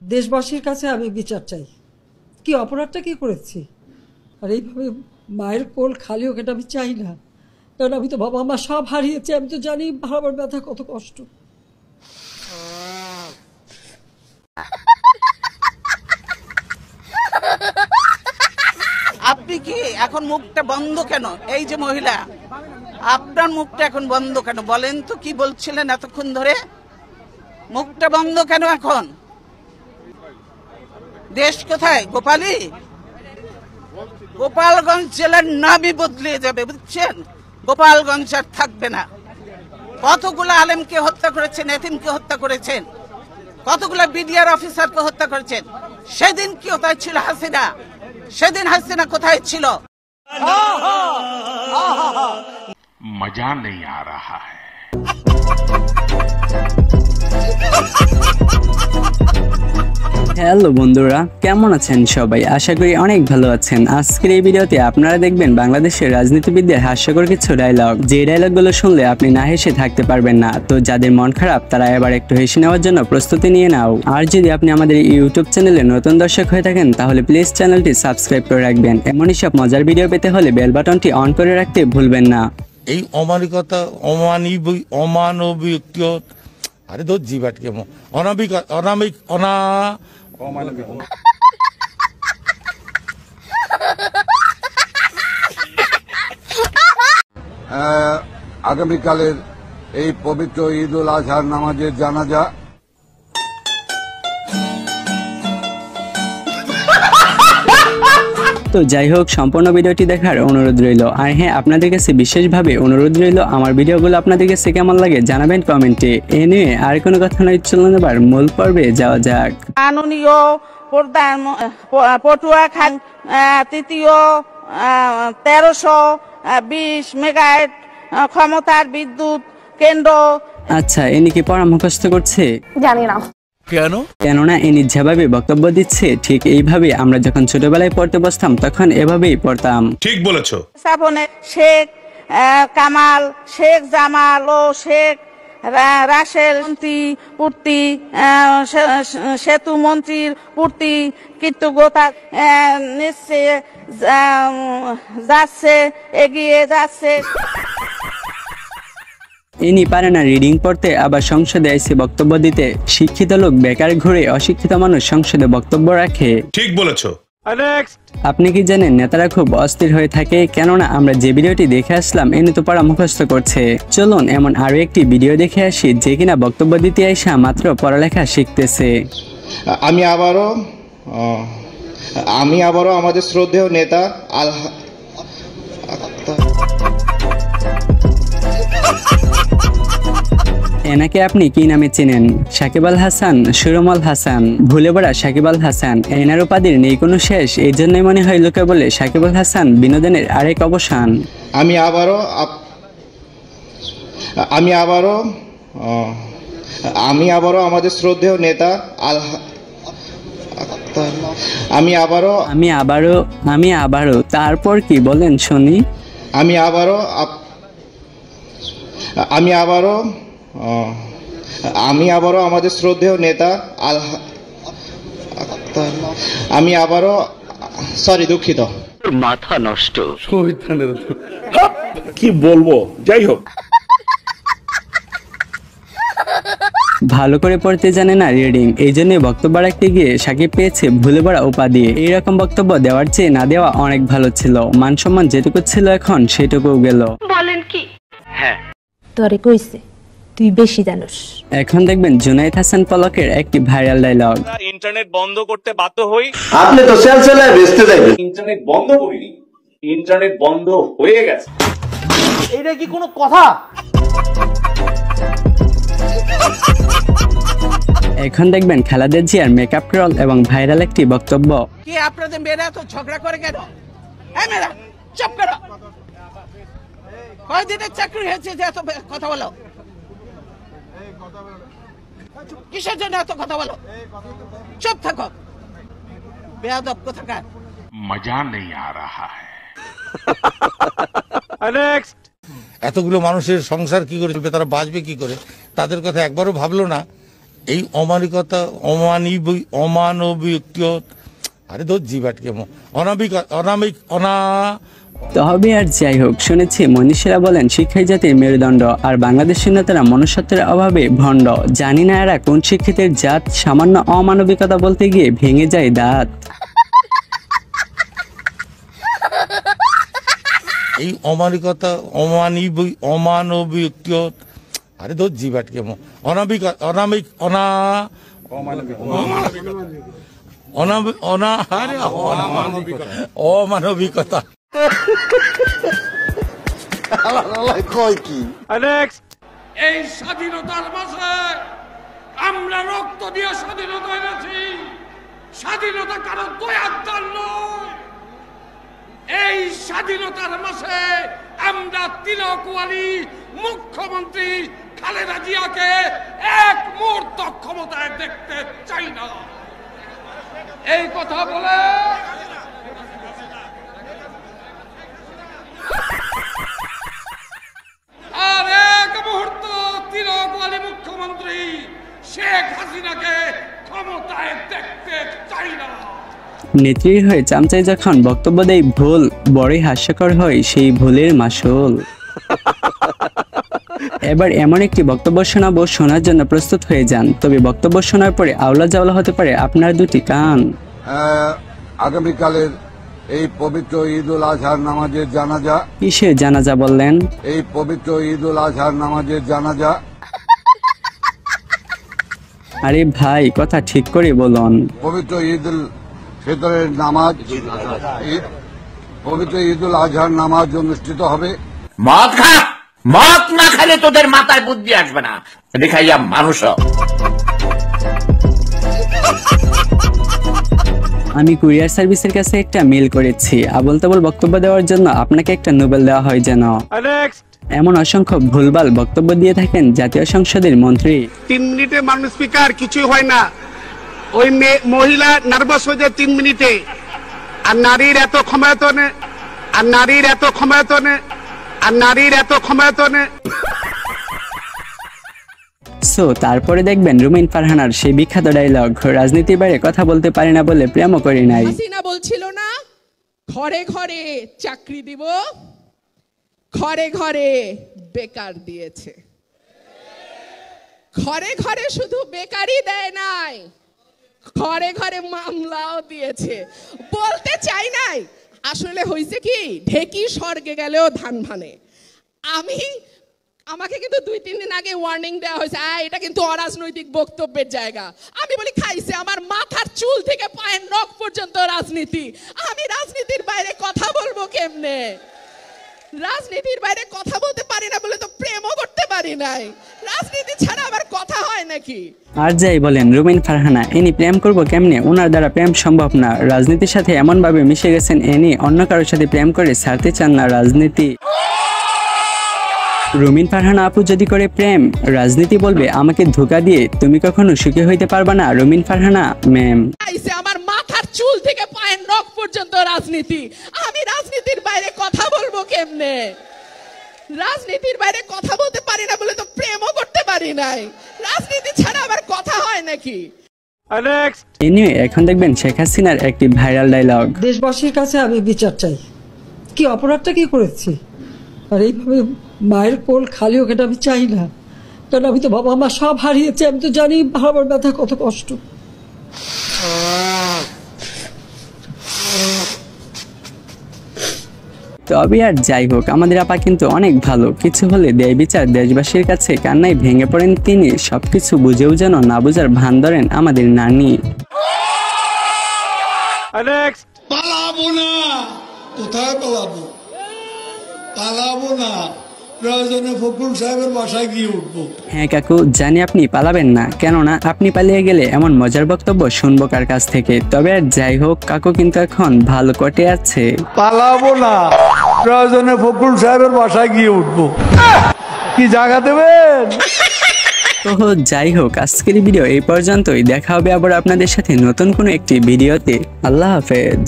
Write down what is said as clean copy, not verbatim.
দেশবাসীর কাছে আমি বিচার চাই, কি অপরাধটা কি করেছি। আর এইভাবে মায়ের কোল খালি হোক এটা আমি চাই না, কারণ আমি তো বাবা মা সব হারিয়েছি, আমি তো জানি হারাবার ব্যথা কত কষ্ট। আপনি কি এখন মুখটা বন্ধ কেন? এই যে মহিলা, আপনার মুখটা এখন বন্ধ কেন বলেন তো? কি বলছিলেন এতক্ষণ ধরে? মুখটা বন্ধ কেন এখন? দেশ কোথায়? গোপালী? গোপালগঞ্জ জেলার নামই বদলে যাবে, বুঝছেন? গোপালগঞ্জ আর থাকবে না। কতগুলো আলেমকে হত্যা করেছেন, এতিমকে হত্যা করেছেন, কতগুলো বিডিআর অফিসারকে হত্যা করেছেন। সেদিন কি কোথায় ছিল হাসিনা? সেদিন হাসিনা কোথায় ছিল? मजा नहीं आ रहा है। হ্যালো বন্ধুরা, কেমন আছেন সবাই? আশা করি অনেক ভালো আছেন। আজকের এই ভিডিওতে আপনারা দেখবেন বাংলাদেশের রাজনীতিবিদদের হাস্যকর কিছু ডায়লগ, যে ডায়লগগুলো শুনলে আপনি না হেসে থাকতে পারবেন না। তো যাদের মন খারাপ তারা এবার একটু হেসে নেওয়ার জন্য প্রস্তুতি নিয়ে নাও। আর যদি আপনি আমাদের ইউটিউব চ্যানেলে নতুন দর্শক হয়ে থাকেন তাহলে প্লিজ চ্যানেলটি সাবস্ক্রাইব করে রাখবেন। এমনই সব মজার ভিডিও পেতে হলে বেল বাটনটি অন করে রাখতে ভুলবেন না। এই অমানিকতা, অমানবিক, আরে ধর জিবাটকে অনামিক অনামিক অনা আগামীকালের এই পবিত্র ঈদ উল আজহার নামাজের জানাজা তো যাই হোক, সম্পূর্ণ ভিডিওটি দেখার অনুরোধ রইল। আর হ্যাঁ, আপনাদের কাছে বিশেষভাবে অনুরোধ রইল আমার ভিডিওগুলো আপনাদের কাছে কেমন লাগে জানাবেন কমেন্টে। এ নিয়ে আর কোনো কথা নয়, চলুন এবার মূল পর্বে যাওয়া যাক। মাননীয় প্রধান পটুয়াখালী তৃতীয় 1320 মেগাওয়াট ক্ষমতার বিদ্যুৎ কেন্দ্র। আচ্ছা, এনি কি পড়া মুখস্থ করছে? জানি না কেননা এনি যেভাবে বক্তব্য দিচ্ছে ঠিক এইভাবে আমরা যখন ছোটবেলায় পড়তে বসতাম তখন এভাবেই পড়তাম। ঠিক বলেছো। স্থাপনে শেখ কামাল, শেখ জামাল ও শেখ রাসেল মন্ত্রী পূর্তি, সেতু মন্ত্রীর পূর্তি কৃতজ্ঞতা নিশ্চয় যাচ্ছে, এগিয়ে যাচ্ছে। ইনি পারে না রিডিং পড়তে, আবার সংসদে এসে বক্তব্য দিতে। শিক্ষিত লোক বেকার ঘুরে, অশিক্ষিত মানুষ সংসদে বক্তব্য রাখে। ঠিক বলেছো। আপনি কি জানেন নেতারা খুব অস্থির হয়ে থাকে? কেননা আমরা যে ভিডিওটি দেখে আসলাম এনে তো পড়া মুখস্থ করছে। চলুন এমন আরো একটি ভিডিও দেখে আসি যে কিনা বক্তব্য দিতে আসা মাত্র পড়ালেখা শিখতেছে। আমি আবারও আমাদের শ্রদ্ধেয় নেতা এনাকে আপনি কি নামে চেনেন? সাকিব আল হাসান, সুরমল হাসান, ভুলে পড়া সাকিব আল হাসান। এনার উপাধির নেই কোনো শেষ, এই জন্যই মনে হয় লোকে বলে সাকিব আল হাসান বিনোদনের আরেক অবসান। আমি আবারও আমাদের শ্রদ্ধেয় নেতা আমি আবারও তারপর কি বলেন শুনি? আমি আবারও আমাদের শ্রদ্ধেয় নেতা দুঃখিত, মাথা নষ্ট। কি বলবো, যাই হোক। ভালো করে পড়তে জানে না রিডিং, এই জন্য বক্তব্য রাখতে গিয়ে সাকিব পেয়েছে ভুলে পড়া উপাধি। এইরকম বক্তব্য দেওয়ার চেয়ে না দেওয়া অনেক ভালো ছিল। মান সম্মান যেটুকু ছিল এখন সেটুকু গেল। বলেন কি? হ্যাঁ, তোরে কইছে তুই বেশি জানোস। এখন দেখবেন জুনায়েদ হাসান পলকের একটি ভাইরাল ডায়লগ। ইন্টারনেট বন্ধ করতে বাধ্য হই। আপনি তো সেলসেলায় বেচতে যাবেন। ইন্টারনেট বন্ধ করিনি, ইন্টারনেট বন্ধ হয়ে গেছে। এইটা কি কোনো কথা? এখন দেখবেন খালেদা জিয়ার মেকআপ রোল এবং ভাইরাল একটি বক্তব্য। কি আপনাদের মেয়েরা তো ঝগড়া করে কেন? এই মেয়েরা চুপ করো। কয়দিনের চাকরি হয়েছে যে এত কথা বলো? কিসের জন্য এত কথা বলো? চুপ থাকো, বেয়াদব কোথাকার। मजा नहीं आ रहा है। এতগুলো মানুষের সংসার কি করে চলবে, তারা বাঁচবে কি করে, তাদের কথা একবারও ভাবলো না এই অমানবিক আরে ধর জিবাটকে তবে আর যাই হোক, শুনেছি মনীষীরা বলেন শিক্ষাই জাতির মেরুদণ্ড, আর বাংলাদেশের নেতারা মনুষ্যত্বের অভাবে ভণ্ড। জানি না এরা কোন শিক্ষিতের জাত, সামান্য অমানবিকতা বলতে গিয়ে ভেঙে যায় দাঁত। এই অমানবিক আরে ধর জিবাটকে অমানবিকতা। এই স্বাধীনতার মাসে আমরা রক্ত দিয়ে স্বাধীনতা এনেছি। স্বাধীনতা কারো দয়ার নয়। এই স্বাধীনতার মাসে আমরা তিলকওয়ালী মুখ্যমন্ত্রী খালেদা জিয়াকে এক মুহূর্ত ক্ষমতায় দেখতে চাই না। এই কথা বলে আর এক মুহূর্ত তিলকওয়ালী মুখ্যমন্ত্রী শেখ হাসিনাকে ক্ষমতায় দেখতে চাই না। নেত্রীর হয়ে চামচাই যখন বক্তব্য দেয় ভুল, বড়ই হাস্যকর হয় সেই ভুলের মাসুল। এবার এমন একটি বক্তব্য শোনাবো, শোনার জন্য প্রস্তুত হয়ে যান। তবে বক্তব্য শোনার পরে আওলা জাওলা হতে পারে আপনার দুটি কান। আগামীকালের এই পবিত্র ঈদ উল আজহার নামাজের জানাজা। কিসের জানাজা বললেন? এই পবিত্র ঈদ উল আজহার নামাজের জানাজা। আরে ভাই, কথা ঠিক করে বলুন। পবিত্র ঈদ উল ফিতরের নামাজ, পবিত্র ঈদ উল আজহার নামাজ অনুষ্ঠিত হবে। মদ খা, মদ না খেলে তোদের মাথায় বুদ্ধি আসবে না। দেখাইয়া মানুষ। আমি কুরিয়ার সার্ভিসের কাছে একটা মেল করেছি, আবল তাবল বক্তব্য দেওয়ার জন্য আপনাকে একটা নোবেল দেওয়া হয় যেন। এমন অসংখ্য ভুলভাল বক্তব্য দিয়ে থাকেন জাতীয় সংসদের মন্ত্রী। 3 মিনিটে মানুষ স্পিকার কিছুই হয় না। ওই মহিলা নার্ভাস হয়ে যায় 3 মিনিটে। আর নারীর এত ক্ষমতায়নে, আর নারীর এত ক্ষমতায়নে, আর নারীর এত ক্ষমতায়নে। সো তারপরে দেখবেন রুমিন ফারহানার সেই বিখ্যাত ডায়লগ, রাজনীতির বাইরে কথা বলতে পারি না বলে প্রেমও করি নাই। হাসিনা বলছিল না ঘরে ঘরে চাকরি দিব, ঘরে ঘরে বেকার দিয়েছে। ঘরে ঘরে শুধু বেকারই দেয় নাই, ঘরে ঘরে মামলাও দিয়েছে। বলতে চাই নাই, আসলে হয়েছে কি, ঢেকি স্বর্গে গেলেও ধান ভানে। আমাকে কিন্তু 2-3 দিন আগে ওয়ার্নিং দেওয়া হয়েছে, এটা কিন্তু অরাজনৈতিক বক্তব্যের জায়গা। আমি বলি খাইছে, আমার মাথার চুল থেকে পায়ের নখ পর্যন্ত রাজনীতি। আমি রাজনীতির বাইরে কথা বলবো কেমনে? রাজনীতির বাইরে কথা বলতে পারি না বলে তো প্রেমও করতে পারি নাই। রাজনীতি ছাড়া আবার কথা হয় নাকি? আর যাই বলেন রুমিন ফারহানা, ইনি প্রেম করবো কেমনে? ওনার দ্বারা প্রেম সম্ভব না। রাজনীতির সাথে এমন ভাবে মিশে গেছেন, ইনি অন্য কারোর সাথে প্রেম করে ছাড়তে চান না রাজনীতি। রুমিন ফারহানা আপু যদি করে প্রেম, রাজনীতি বলবে আমাকে ধোঁকা দিয়ে তুমি কখনো সুখী হইতে পারবা না রুমিন ফারহানা ম্যাম। আমার মাথার চুল থেকে পায়ের নখ পর্যন্ত রাজনীতি। আমি রাজনীতির বাইরে কথা বলবো কেমনে? রাজনীতির বাইরে কথা বলতে পারি না বলে তো প্রেমও করতে পারি নাই। রাজনীতি ছাড়া আবার কথা হয় নাকি? এনিওয়ে, এখন দেখবেন শেখ হাসিনার একটি ভাইরাল ডায়লগ। দেশবাসীর কাছে আমি বিচার চাই, কি অপরাধটা কি করেছি? আর এইভাবে মায়ের কোল খালি হোক এটা আমি চাই না। কারণ আমি তো বাবা মা সব হারিয়েছি, আমি তো জানি হারাবার ব্যথা কত কষ্ট। তবে আর যাই হোক, আমাদের আপা কিন্তু অনেক ভালো। কিছু হলে দেয় বিচার দেশবাসীর কাছে, কান্নায় ভেঙে পড়েন তিনি। সবকিছু বুঝেও যেন না বুঝার ভান ধরেন আমাদের নানি। পালাবো না, কোথায় পালাবো? পালাবো না, প্রয়োজনে ফখরুল সাহেবের বাসায় গিয়ে উঠবো। হ্যাঁ কাকু, জানি আপনি পালাবেন না, কেননা আপনি পালিয়ে গেলে এমন মজার বক্তব্য শুনবো কার কাছ থেকে? তবে আর যাই হোক, কাকু কিন্তু এখন ভালো কটে আছে। পালাবো না, প্রয়োজনে ফখরুল সাহেবের বাসায় গিয়ে উঠবো। কি জায়গা দেবেন? তো যাই হোক, আজকের ভিডিও এই পর্যন্তই। দেখা হবে আবার আপনাদের সাথে নতুন কোনো একটি ভিডিওতে। আল্লাহ হাফেজ।